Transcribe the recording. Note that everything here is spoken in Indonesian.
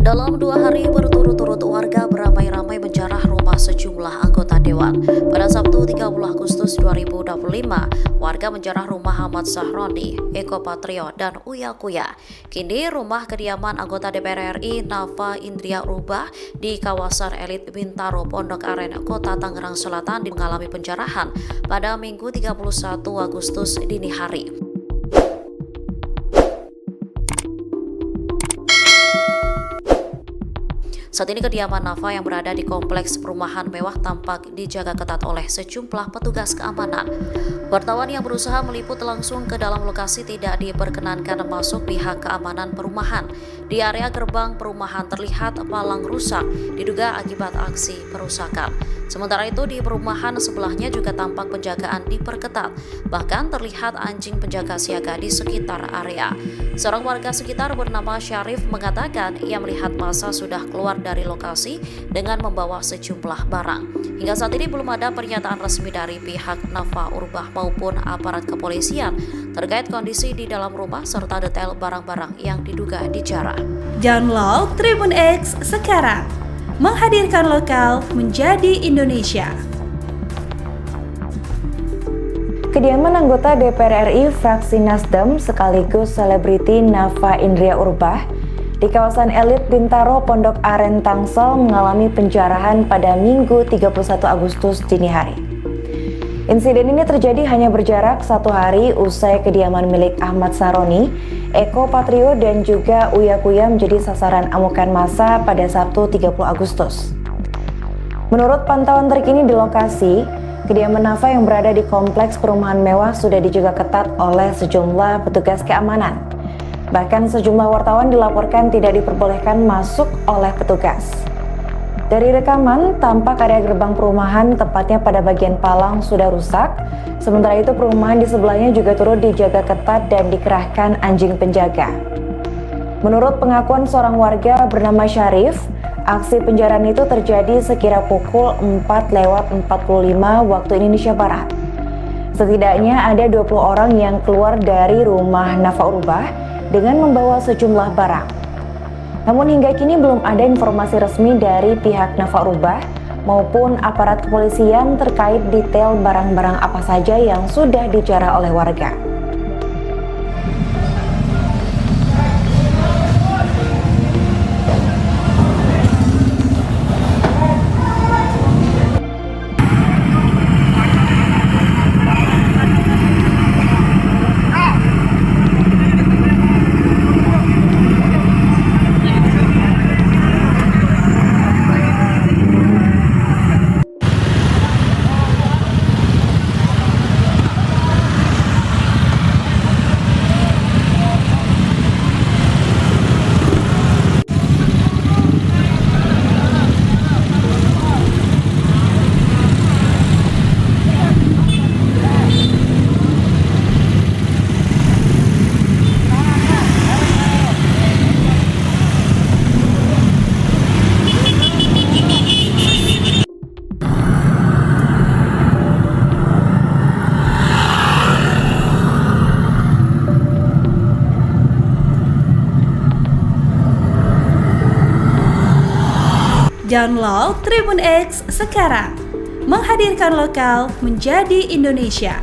Dalam 2 hari berturut-turut, warga beramai-ramai menjarah rumah sejumlah anggota Dewan. Pada Sabtu 30 Agustus 2025, warga menjarah rumah Ahmad Sahroni, Eko Patrio, dan Uya Kuya. Kini rumah kediaman anggota DPR RI Nafa Indria Rubah di kawasan elit Bintaro, Pondok Aren, Kota Tangerang Selatan mengalami penjarahan pada Minggu 31 Agustus dini hari. Saat ini kediaman Nafa yang berada di kompleks perumahan mewah tampak dijaga ketat oleh sejumlah petugas keamanan. Wartawan yang berusaha meliput langsung ke dalam lokasi tidak diperkenankan masuk pihak keamanan perumahan. Di area gerbang perumahan terlihat palang rusak, diduga akibat aksi perusakan. Sementara itu di perumahan sebelahnya juga tampak penjagaan diperketat. Bahkan terlihat anjing penjaga siaga di sekitar area. Seorang warga sekitar bernama Syarif mengatakan ia melihat massa sudah keluar dari lokasi dengan membawa sejumlah barang. Hingga saat ini belum ada pernyataan resmi dari pihak Nafa Urbah maupun aparat kepolisian terkait kondisi di dalam rumah serta detail barang-barang yang diduga dijarah. Download Tribun X sekarang, menghadirkan lokal menjadi Indonesia. Kediaman anggota DPR RI fraksi Nasdem sekaligus selebriti Nafa Indria Urbah di kawasan elit Bintaro, Pondok Aren, Tangsel mengalami penjarahan pada Minggu 31 Agustus dini hari. Insiden ini terjadi hanya berjarak 1 hari usai kediaman milik Ahmad Sahroni, Eko Patrio, dan juga Uya Kuya menjadi sasaran amukan massa pada Sabtu 30 Agustus. Menurut pantauan terkini di lokasi, kediaman Nafa yang berada di kompleks perumahan mewah sudah dijaga ketat oleh sejumlah petugas keamanan. Bahkan sejumlah wartawan dilaporkan tidak diperbolehkan masuk oleh petugas. Dari rekaman, tampak area gerbang perumahan tepatnya pada bagian palang sudah rusak. Sementara itu perumahan di sebelahnya juga turut dijaga ketat dan dikerahkan anjing penjaga. Menurut pengakuan seorang warga bernama Syarif, aksi penjarahan itu terjadi sekira pukul 4:45 waktu Indonesia Barat. Setidaknya ada 20 orang yang keluar dari rumah Nafa Urbah dengan membawa sejumlah barang. Namun hingga kini belum ada informasi resmi dari pihak Nafa Urbah maupun aparat kepolisian terkait detail barang-barang apa saja yang sudah dijarah oleh warga. Download Tribun X sekarang, menghadirkan lokal menjadi Indonesia.